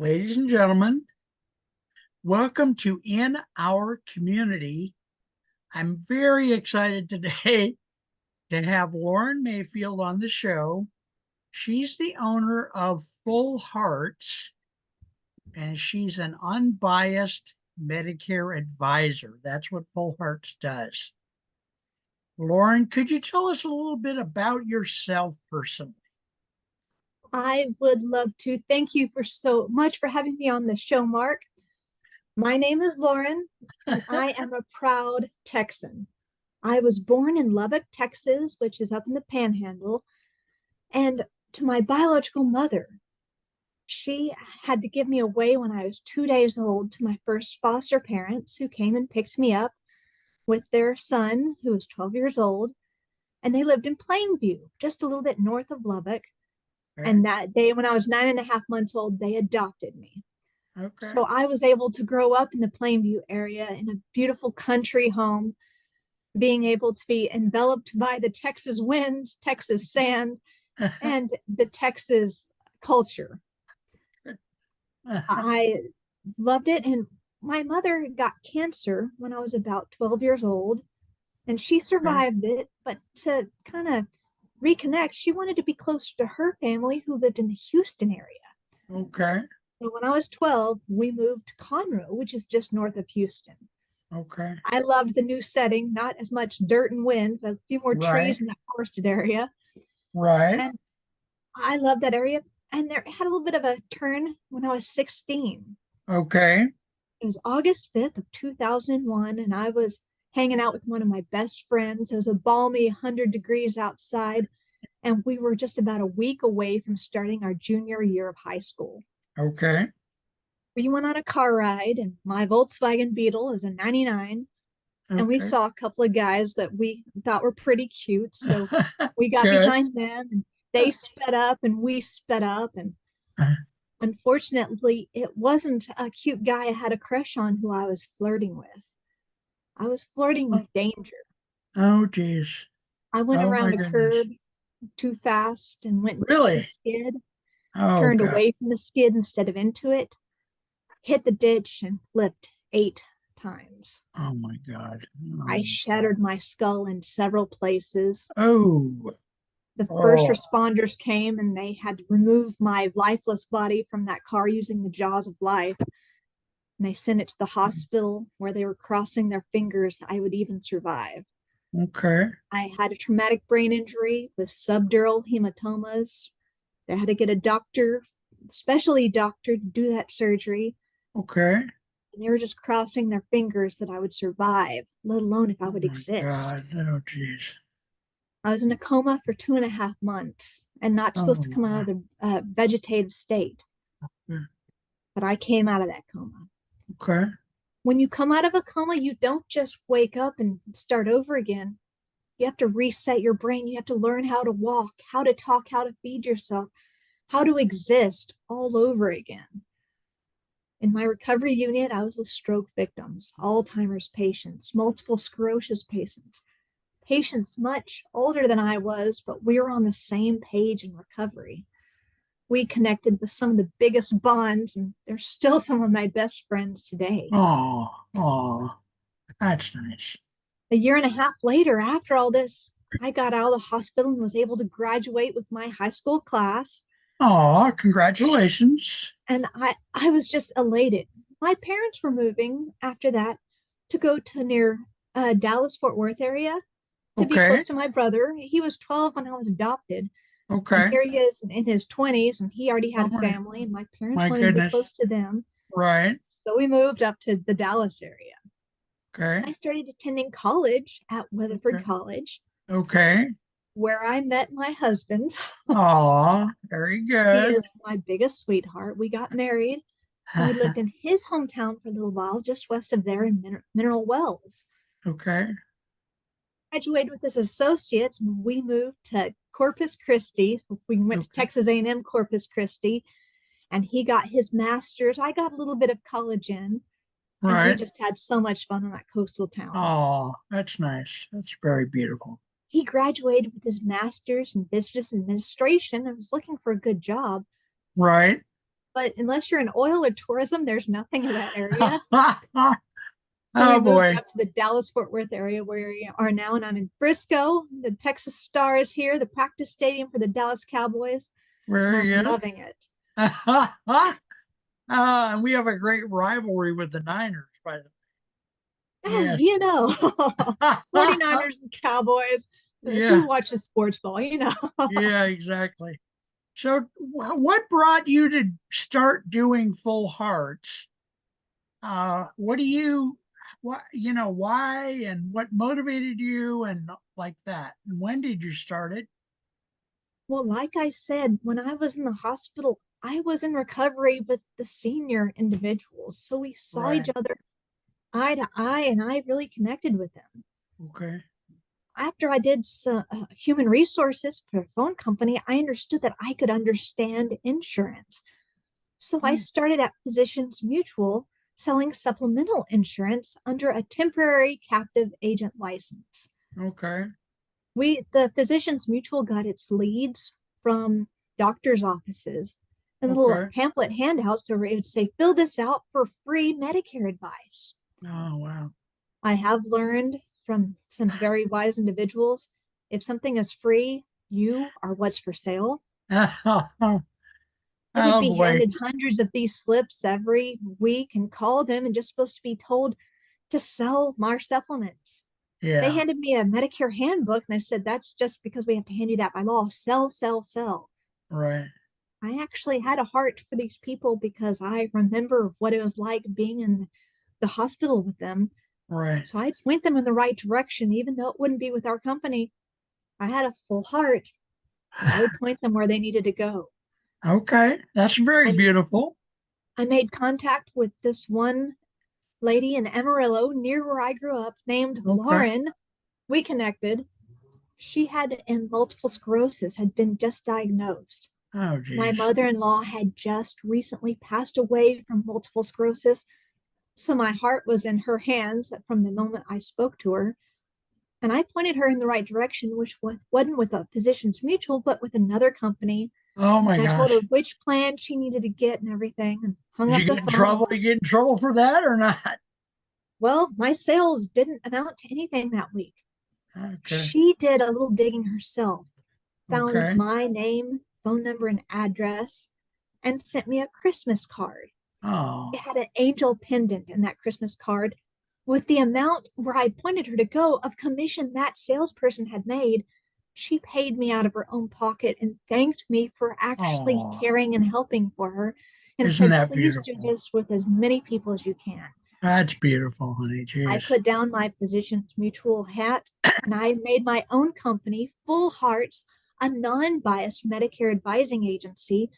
Ladies and gentlemen, welcome to In Our Community. I'm very excited today to have Lauren Mayfield on the show. She's the owner of Full Hearts, and she's an unbiased Medicare advisor. That's what Full Hearts does. Lauren, could you tell us a little bit about yourself personally? I would love to. Thank you for so much for having me on the show, Mark. My name is Lauren, and I am a proud Texan. I was born in Lubbock, Texas, which is up in the Panhandle, and to my biological mother, she had to give me away when I was 2 days old to my first foster parents who came and picked me up with their son, who was 12 years old, and they lived in Plainview, just a little bit north of Lubbock. Okay. And that day, when I was 9.5 months old, they adopted me. Okay. So I was able to grow up in the Plainview area in a beautiful country home, being able to be enveloped by the Texas winds, Texas sand, and the Texas culture. I loved it. And my mother got cancer when I was about 12 years old, and she Okay. survived it. But to kind of reconnect, she wanted to be closer to her family who lived in the Houston area. Okay. So when I was 12, we moved to Conroe, which is just north of Houston. Okay. I loved the new setting, not as much dirt and wind, but a few more Right. trees in that forested area. Right. And I loved that area. And there had a little bit of a turn when I was 16. Okay. It was August 5th of 2001, and I was hanging out with one of my best friends. It was a balmy 100 degrees outside, and we were just about a week away from starting our junior year of high school. Okay. We went on a car ride, and my Volkswagen Beetle is a 99, and we Okay. saw a couple of guys that we thought were pretty cute. So we got Good. behind them, and they sped up and we sped up. And unfortunately, it wasn't a cute guy I had a crush on who I was flirting with. I was flirting with danger. Oh, geez. I went Oh, my around a goodness. curb too fast and went into the Really? skid, Oh, turned God. away from the skid instead of into it, hit the ditch, and flipped 8 times. Oh, my God. I shattered my skull in several places. Oh, The first oh, responders came and they had to remove my lifeless body from that car using the jaws of life. And they sent it to the hospital where they were crossing their fingers I would even survive. okay. I had a traumatic brain injury with subdural hematomas. They had to get a doctor, specialty doctor, to do that surgery. Okay. And they were just crossing their fingers that I would survive, let alone if I Oh, would my God. exist. Oh, geez. I was in a coma for 2.5 months and not supposed Oh, to come out of the vegetative state, my. but I came out of that coma. Okay. When you come out of a coma, you don't just wake up and start over again. You have to reset your brain. You have to learn how to walk, how to talk, how to feed yourself, how to exist all over again. In my recovery unit, I was with stroke victims, Alzheimer's patients, multiple sclerosis patients, patients much older than I was, but we were on the same page in recovery. We connected with some of the biggest bonds, and they're still some of my best friends today. Oh, oh, that's nice. A year and a half later, after all this, I got out of the hospital and was able to graduate with my high school class. Oh, congratulations. And I was just elated. My parents were moving after that to go to near Dallas Fort Worth area to be Okay. close to my brother. He was 12 when I was adopted. And Okay. here he is in his 20s, and he already had Oh, a family, and my parents my wanted to be goodness. close to them. Right. So we moved up to the Dallas area. Okay. I started attending college at Weatherford Okay. College, Okay. where I met my husband. Oh, very He good. is my biggest sweetheart. We got married, and we lived in his hometown for a little while, just west of there in Mineral Wells. Okay. Graduated with his associates, and we moved to Corpus Christi. We went to Okay. Texas A&M Corpus Christi, and he got his master's. I got a little bit of college in, and we Right. just had so much fun in that coastal town. Oh, that's nice. That's very beautiful. He graduated with his master's in business administration and was looking for a good job. Right. But unless you're in oil or tourism, there's nothing in that area. So we Oh moved boy, up to the Dallas Fort Worth area where we are now, and I'm in Frisco. The Texas Star is here, the practice stadium for the Dallas Cowboys, and very I'm good. loving it. And we have a great rivalry with the Niners, by the Ah, way. you know, Yes. 49ers and Cowboys. Yeah, Who watches sports ball, you know? yeah, exactly. So, what brought you to start doing full hearts? What do you, what, why and what motivated you and like that? And when did you start it? Well, like I said, when I was in the hospital, I was in recovery with the senior individuals. So we saw each Right. other eye to eye, and I really connected with them. Okay. After I did some, human resources for a phone company, I understood that I could understand insurance. So I Oh, started at Physicians Mutual selling supplemental insurance under a temporary captive agent license. okay. The Physicians Mutual got its leads from doctors' offices and the little Okay. pamphlet handouts where it would say, fill this out for free Medicare advice. Oh, wow. I have learned from some very wise individuals if something is free, you are what's for sale. I would Oh be boy. handed hundreds of these slips every week and call them and just supposed to be told to sell Marc supplements. They Yeah. handed me a Medicare handbook and I said, that's just because we have to hand you that by law. Sell, sell, sell. Right. I actually had a heart for these people because I remember what it was like being in the hospital with them. Right. So I point them in the right direction, even though it wouldn't be with our company. I had a full heart and I would point them where they needed to go. Okay. That's very I, beautiful. I made contact with this one lady in Amarillo near where I grew up named Okay. Lauren. We connected. She had multiple sclerosis, had been just diagnosed. Oh, My geez. mother-in-law had just recently passed away from multiple sclerosis. So my heart was in her hands from the moment I spoke to her. And I pointed her in the right direction, which wasn't with a Physicians Mutual, but with another company. Oh my And I told her gosh. which plan she needed to get and everything and hung Did you up the get in phone. trouble? You get in trouble for that or not? Well, my sales didn't amount to anything that week. Okay. She did a little digging herself, found Okay. my name, phone number, and address, and sent me a Christmas card. Oh, It had an angel pendant in that Christmas card with the amount where I pointed her to go of commission that salesperson had made. She paid me out of her own pocket and thanked me for actually oh, caring and helping for her and isn't said, that please do beautiful? this with as many people as you can. That's beautiful, honey. I Jeez. put down my Physicians Mutual hat and I made my own company, Full Hearts, a non biased Medicare advising agency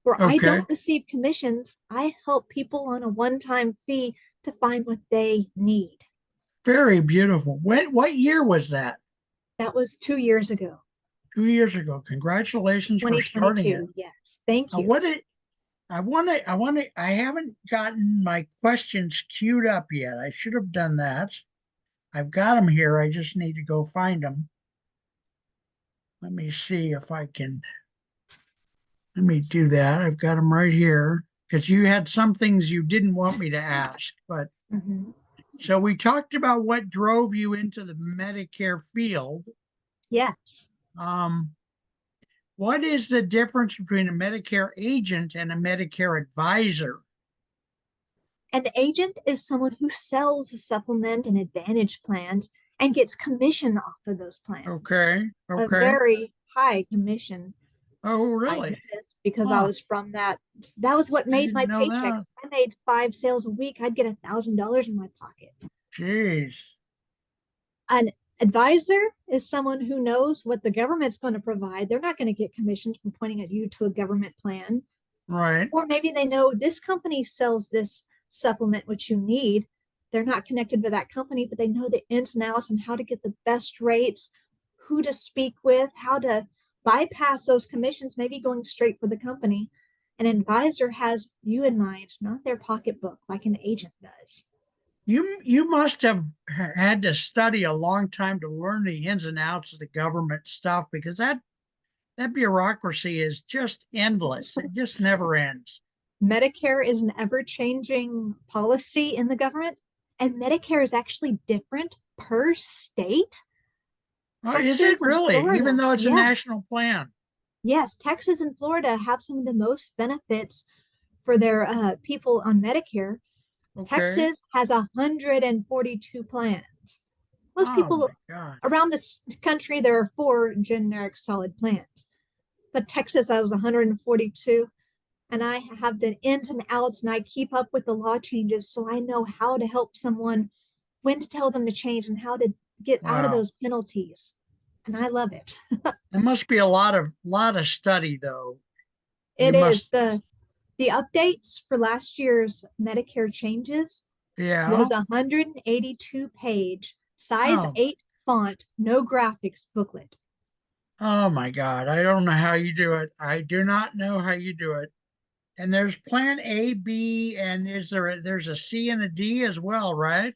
where I Okay. don't receive commissions. I help people on a one time fee to find what they need. Very beautiful. What year was that? That was 2 years ago, 2 years ago. Congratulations for starting it. 2022. Yes, thank you. What it I haven't gotten my questions queued up yet. I should have done that. I've got them here. I just need to go find them. Let me see if I can, let me do that. I've got them right here because you had some things you didn't want me to ask. But Mhm. so we talked about what drove you into the Medicare field. Yes. Um, what is the difference between a Medicare agent and a Medicare advisor? An agent is someone who sells a supplement and advantage plans and gets commission off of those plans, Okay. a Okay. very high commission. Oh, I knew really? this because I Huh. was from that. That was what I made didn't my know paychecks. that. If I made 5 sales a week, I'd get $1,000 in my pocket. Jeez. An advisor is someone who knows what the government's going to provide. They're not going to get commissions from pointing at you to a government plan. Right. Or maybe they know this company sells this supplement which you need. They're not connected with that company, but they know the ins and outs and how to get the best rates, who to speak with, how to bypass those commissions, maybe going straight for the company. An advisor has you in mind, not their pocketbook like an agent does. You must have had to study a long time to learn the ins and outs of the government stuff because that bureaucracy is just endless. It just never ends. Medicare is an ever-changing policy in the government, and Medicare is actually different per state. Oh, is it Texas and really? Even Florida, though it's a yes, national plan? yes, Texas and Florida have some of the most benefits for their people on Medicare. Okay. Texas has 142 plans. Most Oh people my God. around this country, there are four generic solid plans, but Texas, I was 142, and I have the ins and outs, and I keep up with the law changes, so I know how to help someone, when to tell them to change, and how to get out of Wow. those penalties. And I love it. There must be a lot of study though. You It is must, the updates for last year's Medicare changes yeah. was a 182-page, size Oh, 8 font, no graphics booklet. oh my God. I don't know how you do it. I do not know how you do it. And there's plan A, B, and there's a C and a D as well, right?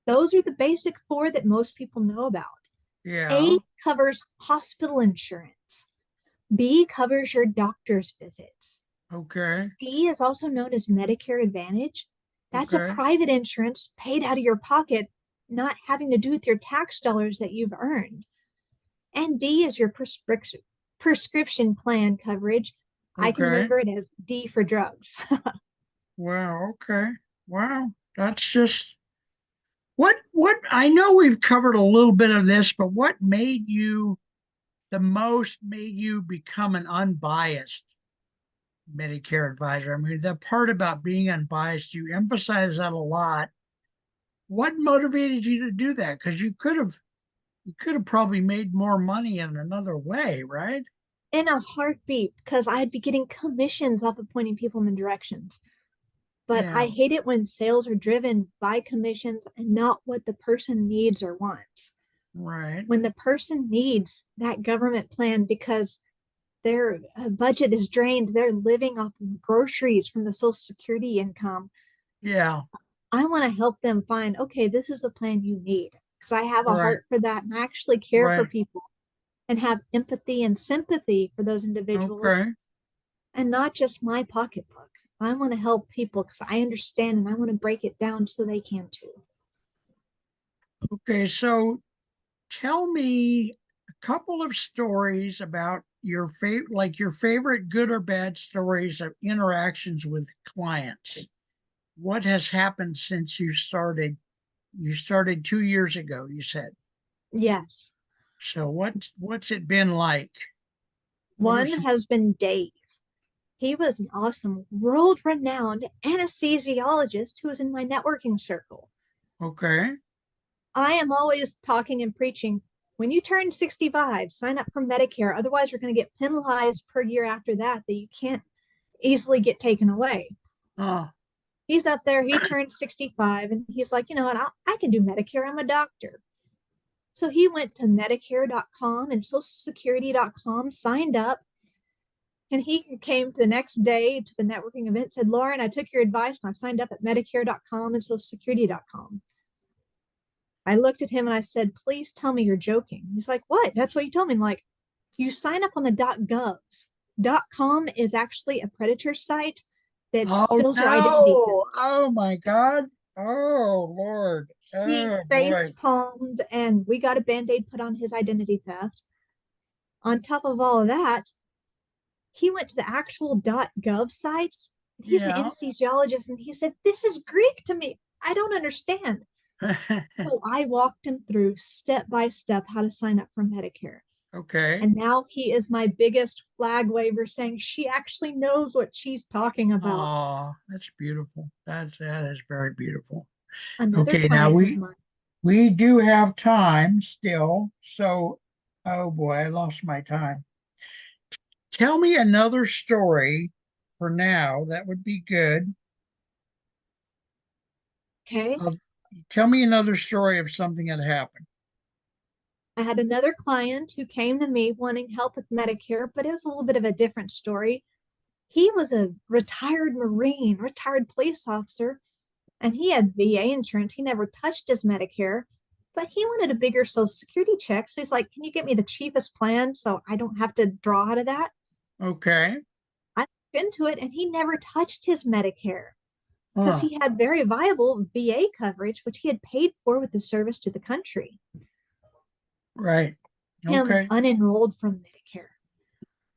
Those are the basic four that most people know about. Yeah. A covers hospital insurance. B covers your doctor's visits. Okay. C is also known as Medicare Advantage. That's a Okay. private insurance paid out of your pocket, not having to do with your tax dollars that you've earned. And D is your prescription plan coverage. I can Okay. remember it as D for drugs. Wow. Okay. Wow. That's just what I know we've covered a little bit of this, but what made you become an unbiased Medicare advisor? I mean, the part about being unbiased, you emphasize that a lot. What motivated you to do that? Because you could have probably made more money in another way, right? In a heartbeat, because I'd be getting commissions off of pointing people in the directions. But I Yeah, hate it when sales are driven by commissions and not what the person needs or wants. right. When the person needs that government plan because their budget is drained, they're living off of groceries from the Social Security income. Yeah, I want to help them find, okay, this is the plan you need because I have a right, heart for that and I actually care for right. people and have empathy and sympathy for those individuals Okay. and not just my pocketbook. I want to help people because I understand and I want to break it down so they can too. Okay. So tell me a couple of stories about your favorite, like your favorite good or bad stories of interactions with clients. What has happened since you started? You started 2 years ago, you said. Yes. So what's it been like? What are One some? has been Dave. He was an awesome, world renowned anesthesiologist who was in my networking circle. Okay. I am always talking and preaching when you turn 65, sign up for Medicare. Otherwise, you're going to get penalized per year after that you can't easily get taken away. Oh, He's up there, he turned 65, and he's like, you know what? I can do Medicare. I'm a doctor. So he went to Medicare.com and SocialSecurity.com, signed up, and he came the next day to the networking event, said, Lauren, I took your advice and I signed up at Medicare.com and SocialSecurity.com. I looked at him and I said, please tell me you're joking. He's like, what? That's what you told me. I'm like, you sign up on the .govs. .com is actually a predator site that oh steals your identity theft. no. Oh my God. Oh Lord. He Oh face boy. palmed and we got a band-aid put on his identity theft. On top of all of that, he went to the actual .gov sites. He's an Yeah. anesthesiologist and he said, this is Greek to me. I don't understand. So I walked him through step by step how to sign up for Medicare. Okay. And now he is my biggest flag waver saying she actually knows what she's talking about. Oh, that's beautiful. That is very beautiful. Another Okay, now client of mine. we do have time still. So, oh boy, I lost my time. Tell me another story for now. That would be good. Okay. Of, tell me another story of something that happened. I had another client who came to me wanting help with Medicare, but it was a little bit of a different story. He was a retired Marine, retired police officer, and he had VA insurance. He never touched his Medicare, but he wanted a bigger Social Security check. So he's like, can you get me the cheapest plan so I don't have to draw out of that? Okay. into it, and he never touched his Medicare because Huh. he had very viable VA coverage, which he had paid for with the service to the country. Right. Him Okay. unenrolled from Medicare.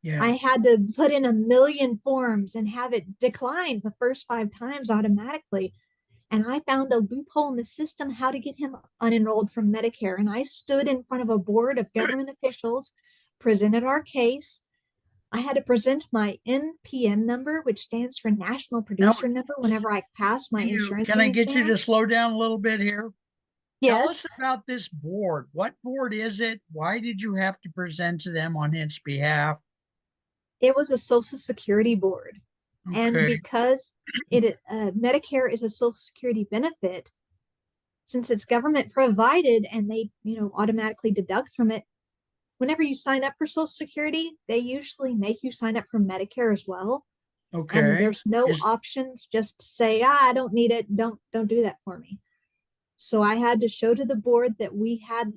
I Yeah. had to put in a million forms and have it declined the first 5 times automatically. And I found a loophole in the system how to get him unenrolled from Medicare. And I stood in front of a board of government officials, presented our case. I had to present my NPN number, which stands for National Now, Producer Number, whenever I passed my can insuranceing I get you exam. to slow down a little bit here? Tell Yes, us about this board. What board is it? Why did you have to present to them on its behalf? it was a Social Security board. And Okay. because Medicare is a Social Security benefit, since it's government provided and they, automatically deduct from it, whenever you sign up for Social Security, they usually make you sign up for Medicare as well. And Okay. there's no Is options just to say, I don't need it. Don't do that for me. So I had to show to the board that we had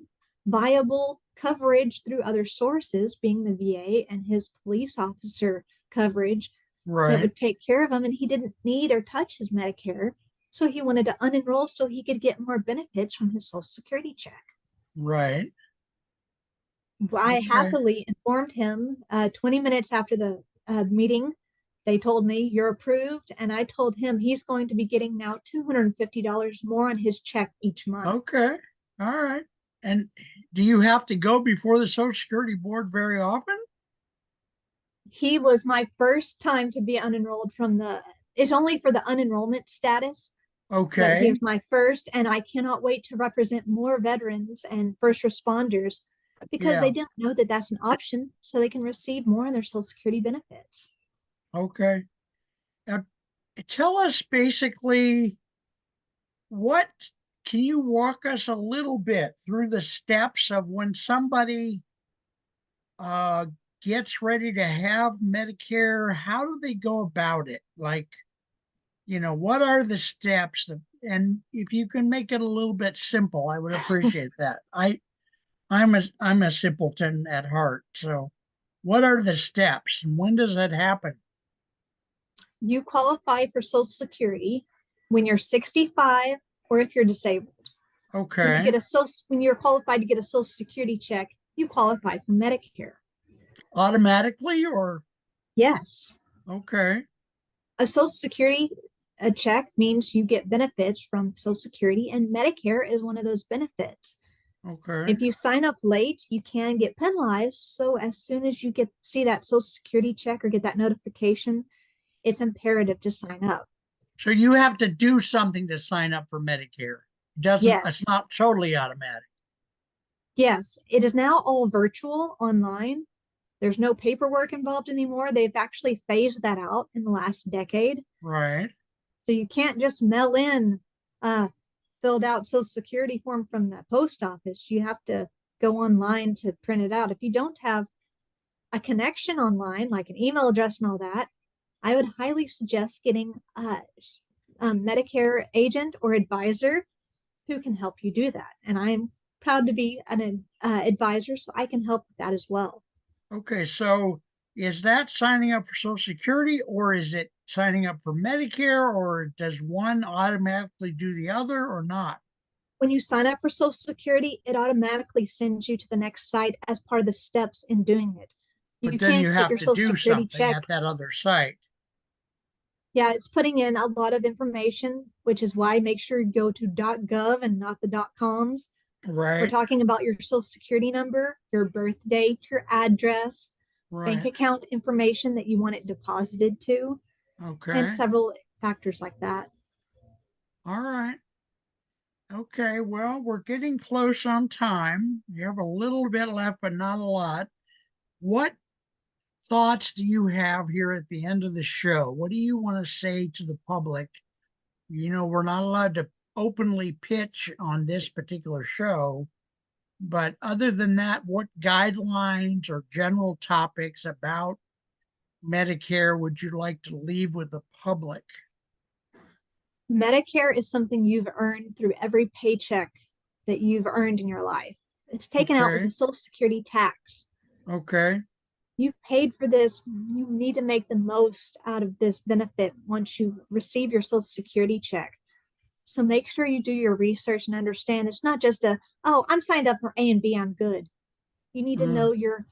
viable coverage through other sources, being the VA and his police officer coverage that right. would take care of him. And he didn't need or touch his Medicare. So he wanted to unenroll so he could get more benefits from his Social Security check. Right. I Okay. happily informed him 20 minutes after the meeting. They told me you're approved, and I told him he's going to be getting now $250 more on his check each month. Okay. All right. And do you have to go before the Social Security Board very often? He was my first time to be unenrolled from the, it's only for the unenrollment status, but he Okay. was my first, and I cannot wait to represent more veterans and first responders because Yeah. they didn't know that that's an option so they can receive more on their Social Security benefits. Okay. Now, tell us basically what can you walk us a little bit through the steps of when somebody uh gets ready to have Medicare, how do they go about it? Like, what are the steps that, and if you can make it a little bit simple, I would appreciate that. I'm a simpleton at heart. So what are the steps and when does that happen? You qualify for Social Security when you're 65 or if you're disabled. Okay. When you're qualified to get a Social Security check, you qualify for Medicare. Automatically or Yes, okay. a Social Security a check means you get benefits from Social Security, and Medicare is one of those benefits. Okay. If you sign up late, you can get penalized. So as soon as you see that Social Security check or get that notification, it's imperative to sign up. So you have to do something to sign up for Medicare. It's Yes, not totally automatic. yes, it is now all virtual online. There's no paperwork involved anymore. They've actually phased that out in the last decade. Right. So you can't just mail in a filled out Social Security form from the post office. You have to go online to print it out. If you don't have a connection online, like an email address and all that, I would highly suggest getting a Medicare agent or advisor who can help you do that. And I'm proud to be an advisor, so I can help with that as well. Okay. So is that signing up for Social Security or is it signing up for Medicare or does one automatically do the other or not? When you sign up for Social Security, it automatically sends you to the next site as part of the steps in doing it. But You then can't you get have your to Social do Security something check. at that other site. Yeah, it's putting in a lot of information, which is why make sure you go to .gov and not the .coms. We're Right. talking about your Social Security number, your birth date, your address, bank Right. account information that you want it deposited to, and Okay. several factors like that. All right. Okay. Well, we're getting close on time. You have a little bit left, but not a lot. What thoughts do you have here at the end of the show? What do you want to say to the public? We're not allowed to openly pitch on this particular show, but other than that, what guidelines or general topics about Medicare would you like to leave with the public? Medicare is something you've earned through every paycheck that you've earned in your life. It's taken out with Okay. the Social Security tax. Okay. You've paid for this. You need to make the most out of this benefit once you receive your Social Security check. So make sure you do your research and understand it's not just a, oh, I'm signed up for A and B, I'm good. You need to Mm, know your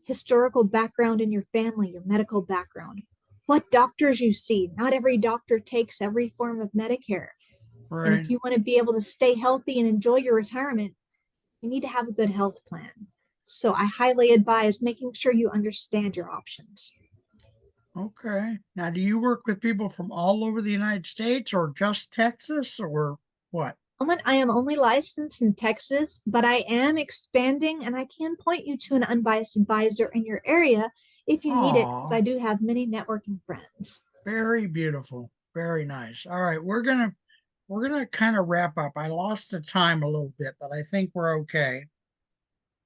historical background in your family, your medical background, what doctors you see. Not every doctor takes every form of Medicare. And right. if you want to be able to stay healthy and enjoy your retirement, you need to have a good health plan. So I highly advise making sure you understand your options. Okay. Now, do you work with people from all over the United States or just Texas or what? I am only licensed in Texas, but I am expanding and I can point you to an unbiased advisor in your area if you need it, because Oh, I do have many networking friends. very beautiful. Very nice. All right, we're gonna kind of wrap up. I lost the time a little bit, but I think we're okay.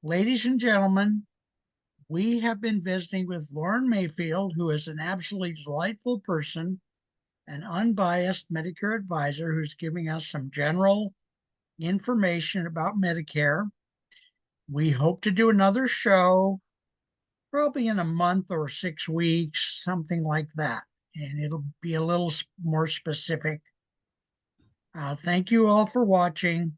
Ladies and gentlemen, we have been visiting with Lauren Mayfield, who is an absolutely delightful person, an unbiased Medicare advisor who's giving us some general information about Medicare. We hope to do another show probably in a month or 6 weeks, something like that. And it'll be a little more specific. Thank you all for watching.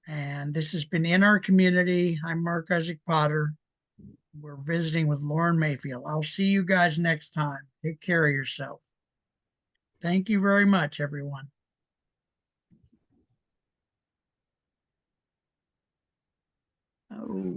And this has been In Our Community. I'm Mark Isaac Potter. We're visiting with Lauren Mayfield. I'll see you guys next time. Take care of yourself. Thank you very much, everyone. Oh.